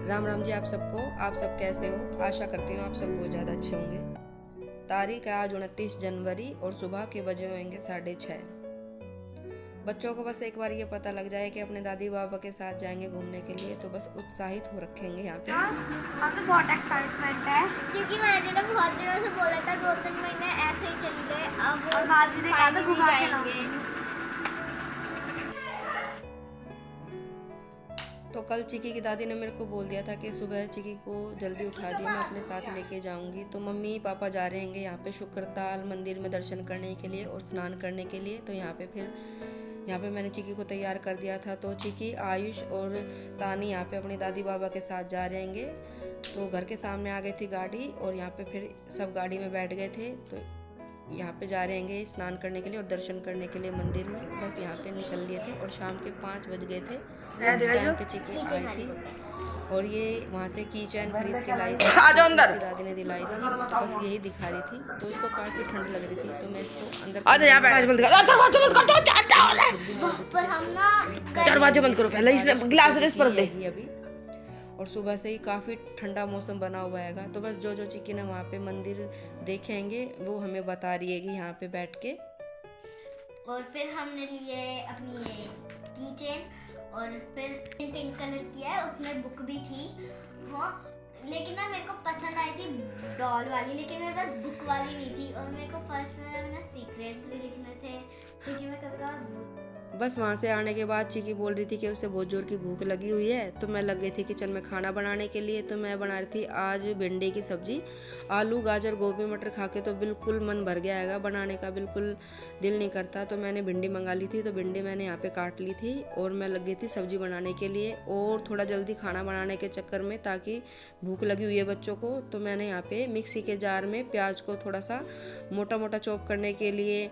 राम राम जी आप सबको। आप सब कैसे हो? आशा करती हूँ आप सब बहुत ज़्यादा अच्छे होंगे। तारीख है आज 29 जनवरी और सुबह के बजे होंगे 6:30। बच्चों को बस एक बार ये पता लग जाए कि अपने दादी बाबा के साथ जाएंगे घूमने के लिए तो बस उत्साहित हो रखेंगे यहाँ पे। अब तो बहुत एक्साइटमेंट है क्योंकि मैंने ना बहुत दिनों से बोला था, 2-3 महीने ऐसे ही चली गए। अब और बाजी ने कहा था finally घुमा के जाएंगे। तो कल चिकी की दादी ने मेरे को बोल दिया था कि सुबह चिकी को जल्दी उठा दिया, मैं अपने साथ लेके जाऊंगी। तो मम्मी पापा जा रहे हैं यहाँ पे शुक्रताल मंदिर में दर्शन करने के लिए और स्नान करने के लिए। तो यहाँ पे मैंने चिकी को तैयार कर दिया था। तो चिकी, आयुष और तानी यहाँ पे अपनी दादी बाबा के साथ जा रहेंगे। तो घर के सामने आ गई थी गाड़ी और यहाँ पे फिर सब गाड़ी में बैठ गए थे। तो यहाँ पे जा रहे हैं स्नान करने के लिए और दर्शन करने के लिए मंदिर में। बस यहाँ पे निकल लिए थे और शाम के 5 बज गए थे इस टाइम पे चिकी आई थी। और ये वहाँ से की चैन खरीद के लाई थी, इसकी दादी ने दिलाई थी। तो बस यही दिखा रही थी। तो इसको काफ़ी ठंड लग रही थी तो मैं इसको अंदर दरवाजा बंद करो पहले, इसने गिलास रेस पर दे अभी। और सुबह से ही काफ़ी ठंडा मौसम बना हुआ हैगा। तो बस जो चिकी ने वहाँ पे मंदिर देखेंगे वो हमें बता रही है कि यहाँ पे बैठ के। और फिर हमने लिए अपनी ये की चेन और फिर पिंक कलर किया है, उसमें बुक भी थी वो। लेकिन ना मेरे को पसंद आई थी डॉल वाली, लेकिन मेरे पास बुक वाली नहीं थी। और मेरे को फर्स्ट में ना सीक्रेट्स भी लिखने थे क्योंकि मैं कभी कभार। बस वहाँ से आने के बाद चिकी बोल रही थी कि उसे बहुत जोर की भूख लगी हुई है। तो मैं लग गई थी किचन में खाना बनाने के लिए। तो मैं बना रही थी आज भिंडी की सब्जी। आलू गाजर गोभी मटर खा के तो बिल्कुल मन भर गया है, बनाने का बिल्कुल दिल नहीं करता। तो मैंने भिंडी मंगा ली थी। तो भिंडी मैंने यहाँ पे काट ली थी और मैं लग गई थी सब्जी बनाने के लिए और थोड़ा जल्दी खाना बनाने के चक्कर में, ताकि भूख लगी हुई है बच्चों को। तो मैंने यहाँ पे मिक्सी के जार में प्याज को थोड़ा सा मोटा मोटा चॉप करने के लिए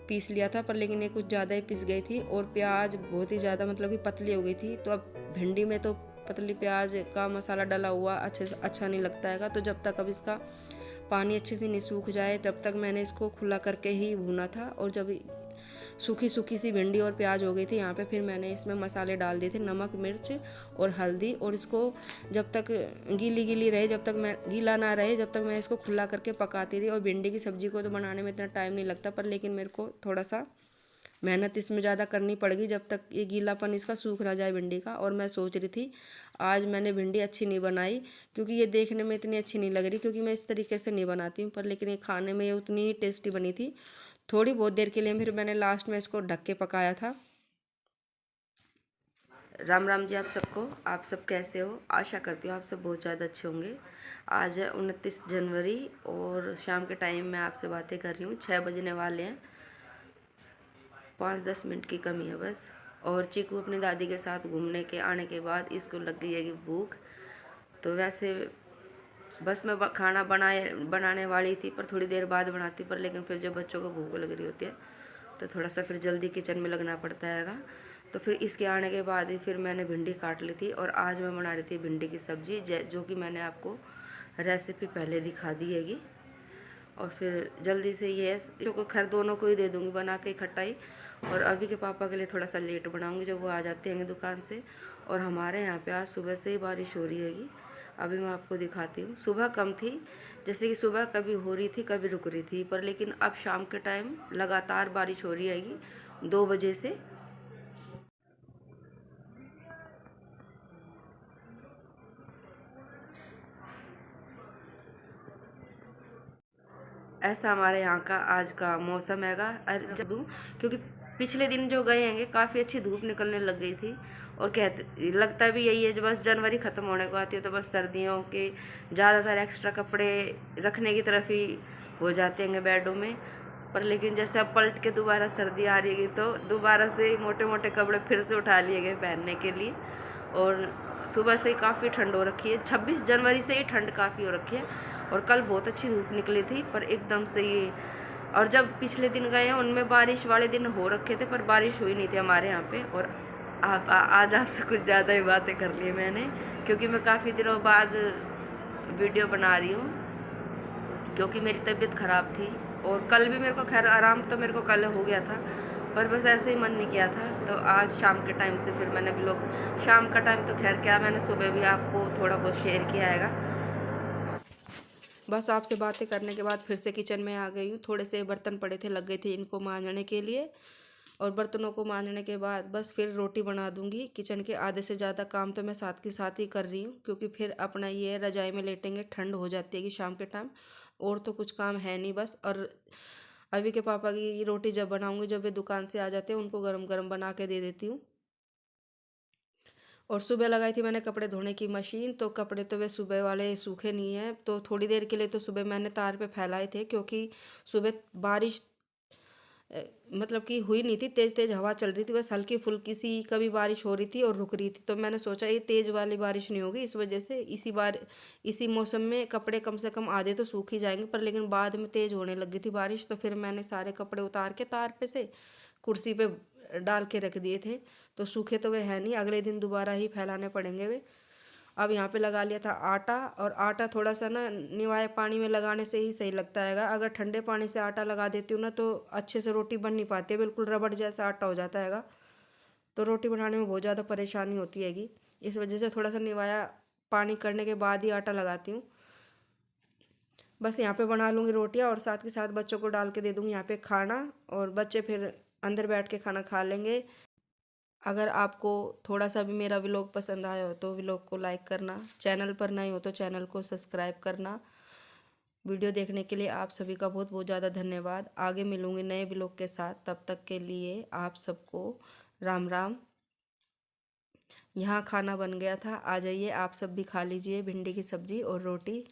पीस लिया था, पर लेकिन ये कुछ ज़्यादा ही पिस गई थी और प्याज बहुत ही ज़्यादा मतलब कि पतली हो गई थी। तो अब भिंडी में तो पतली प्याज का मसाला डला हुआ अच्छा नहीं लगता है। तो जब तक अब इसका पानी अच्छे से नहीं सूख जाए तब तक मैंने इसको खुला करके ही भूना था। और जब सूखी सी भिंडी और प्याज हो गई थी यहाँ पे, फिर मैंने इसमें मसाले डाल दिए थे, नमक मिर्च और हल्दी। और इसको जब तक गीली रहे, जब तक मैं गीला ना रहे, जब तक मैं इसको खुला करके पकाती थी। और भिंडी की सब्ज़ी को तो बनाने में इतना टाइम नहीं लगता, पर लेकिन मेरे को थोड़ा सा मेहनत इसमें ज़्यादा करनी पड़ेगी जब तक ये गीलापन इसका सूख ना जाए भिंडी का। और मैं सोच रही थी आज मैंने भिंडी अच्छी नहीं बनाई क्योंकि ये देखने में इतनी अच्छी नहीं लग रही, क्योंकि मैं इस तरीके से नहीं बनाती हूँ, पर लेकिन ये खाने में ये उतनी ही टेस्टी बनी थी। थोड़ी बहुत देर के लिए फिर मैंने लास्ट में इसको ढक के पकाया था। राम राम जी आप सबको। आप सब कैसे हो? आशा करती हूँ आप सब बहुत ज़्यादा अच्छे होंगे। आज है 29 जनवरी और शाम के टाइम में आपसे बातें कर रही हूँ। 6 बजने वाले हैं, 5-10 मिनट की कमी है बस। और चीकू अपनी दादी के साथ घूमने के आने के बाद इसको लग गई है कि भूख। तो वैसे बस मैं खाना बनाने वाली थी, पर थोड़ी देर बाद बनाती, पर लेकिन फिर जब बच्चों को भूख लग रही होती है तो थोड़ा सा फिर जल्दी किचन में लगना पड़ता हैगा। तो फिर इसके आने के बाद ही फिर मैंने भिंडी काट ली थी और आज मैं बना रही थी भिंडी की सब्ज़ी, जो कि मैंने आपको रेसिपी पहले दिखा दी हैगी। और फिर जल्दी से ये इसको खैर दोनों को ही दे दूँगी बना के इकट्ठा ही। और अभी के पापा के लिए थोड़ा सा लेट बनाऊँगी जब वो आ जाते हैं दुकान से। और हमारे यहाँ पे आज सुबह से ही बारिश हो रही हैगी। अभी मैं आपको दिखाती हूँ। सुबह कम थी, जैसे कि सुबह कभी हो रही थी कभी रुक रही थी, पर लेकिन अब शाम के टाइम लगातार बारिश हो रही हैगी 2 बजे से। ऐसा हमारे यहाँ का आज का मौसम हैगा। क्योंकि पिछले दिन जो गए हैंगे काफ़ी अच्छी धूप निकलने लग गई थी। और कहते लगता भी यही है, जब बस जनवरी ख़त्म होने को आती है तो बस सर्दियों के ज़्यादातर एक्स्ट्रा कपड़े रखने की तरफ ही हो जाते हैं बेडों में। पर लेकिन जैसे अब पलट के दोबारा सर्दी आ रही है तो दोबारा से मोटे मोटे कपड़े फिर से उठा लिए गए पहनने के लिए। और सुबह से काफ़ी ठंड हो रखी है, 26 जनवरी से ही ठंड काफ़ी हो रखी है। और कल बहुत अच्छी धूप निकली थी, पर एकदम से ये, और जब पिछले दिन गए हैं उनमें बारिश वाले दिन हो रखे थे पर बारिश हुई नहीं थी हमारे यहाँ पे। और आज आपसे कुछ ज़्यादा ही बातें कर ली मैंने, क्योंकि मैं काफ़ी दिनों बाद वीडियो बना रही हूँ, क्योंकि मेरी तबीयत ख़राब थी। और कल भी मेरे को खैर आराम तो मेरे को कल हो गया था, पर बस ऐसे ही मन नहीं किया था, तो आज शाम के टाइम से फिर मैंने व्लॉग, शाम का टाइम तो खैर क्या, मैंने सुबह भी आपको थोड़ा बहुत शेयर किया हैगा। बस आपसे बातें करने के बाद फिर से किचन में आ गई हूँ। थोड़े से बर्तन पड़े थे, लग गए थे इनको मांजने के लिए, और बर्तनों को मांजने के बाद बस फिर रोटी बना दूंगी। किचन के आधे से ज़्यादा काम तो मैं साथ के साथ ही कर रही हूँ, क्योंकि फिर अपना ये रजाई में लेटेंगे, ठंड हो जाती है कि शाम के टाइम, और तो कुछ काम है नहीं बस। और अभी के पापा की रोटी जब बनाऊंगी, जब वे दुकान से आ जाते हैं, उनको गरम गरम बना के दे देती हूँ। और सुबह लगाई थी मैंने कपड़े धोने की मशीन, तो कपड़े तो वे सुबह वाले सूखे नहीं हैं, तो थोड़ी देर के लिए तो सुबह मैंने तार पे फैलाए थे, क्योंकि सुबह बारिश मतलब कि हुई नहीं थी, तेज़ तेज़ हवा चल रही थी, बस हल्की फुल्की सी कभी बारिश हो रही थी और रुक रही थी। तो मैंने सोचा ये तेज़ वाली बारिश नहीं होगी, इस वजह से इसी मौसम में कपड़े कम से कम आधे तो सूख ही जाएंगे, पर लेकिन बाद में तेज़ होने लगी थी बारिश, तो फिर मैंने सारे कपड़े उतार के तार पे से कुर्सी पे डाल के रख दिए थे। तो सूखे तो वे है नहीं, अगले दिन दोबारा ही फैलाने पड़ेंगे वे। अब यहाँ पे लगा लिया था आटा, और आटा थोड़ा सा ना निवाए पानी में लगाने से ही सही लगता है। अगर ठंडे पानी से आटा लगा देती हूँ ना, तो अच्छे से रोटी बन नहीं पाती है, बिल्कुल रबड़ जैसा आटा हो जाता है। तो रोटी बनाने में बहुत ज़्यादा परेशानी होती हैगी, इस वजह से थोड़ा सा निवाया पानी करने के बाद ही आटा लगाती हूँ। बस यहाँ पे बना लूँगी रोटियाँ, और साथ के साथ बच्चों को डाल के दे दूँगी यहाँ पे खाना, और बच्चे फिर अंदर बैठ के खाना खा लेंगे। अगर आपको थोड़ा सा भी मेरा व्लॉग पसंद आया हो तो व्लॉग को लाइक करना, चैनल पर नए हो तो चैनल को सब्सक्राइब करना। वीडियो देखने के लिए आप सभी का बहुत बहुत ज़्यादा धन्यवाद। आगे मिलूँगी नए व्लॉग के साथ, तब तक के लिए आप सबको राम राम। यहाँ खाना बन गया था, आ जाइए आप सब भी खा लीजिए भिंडी की सब्ज़ी और रोटी।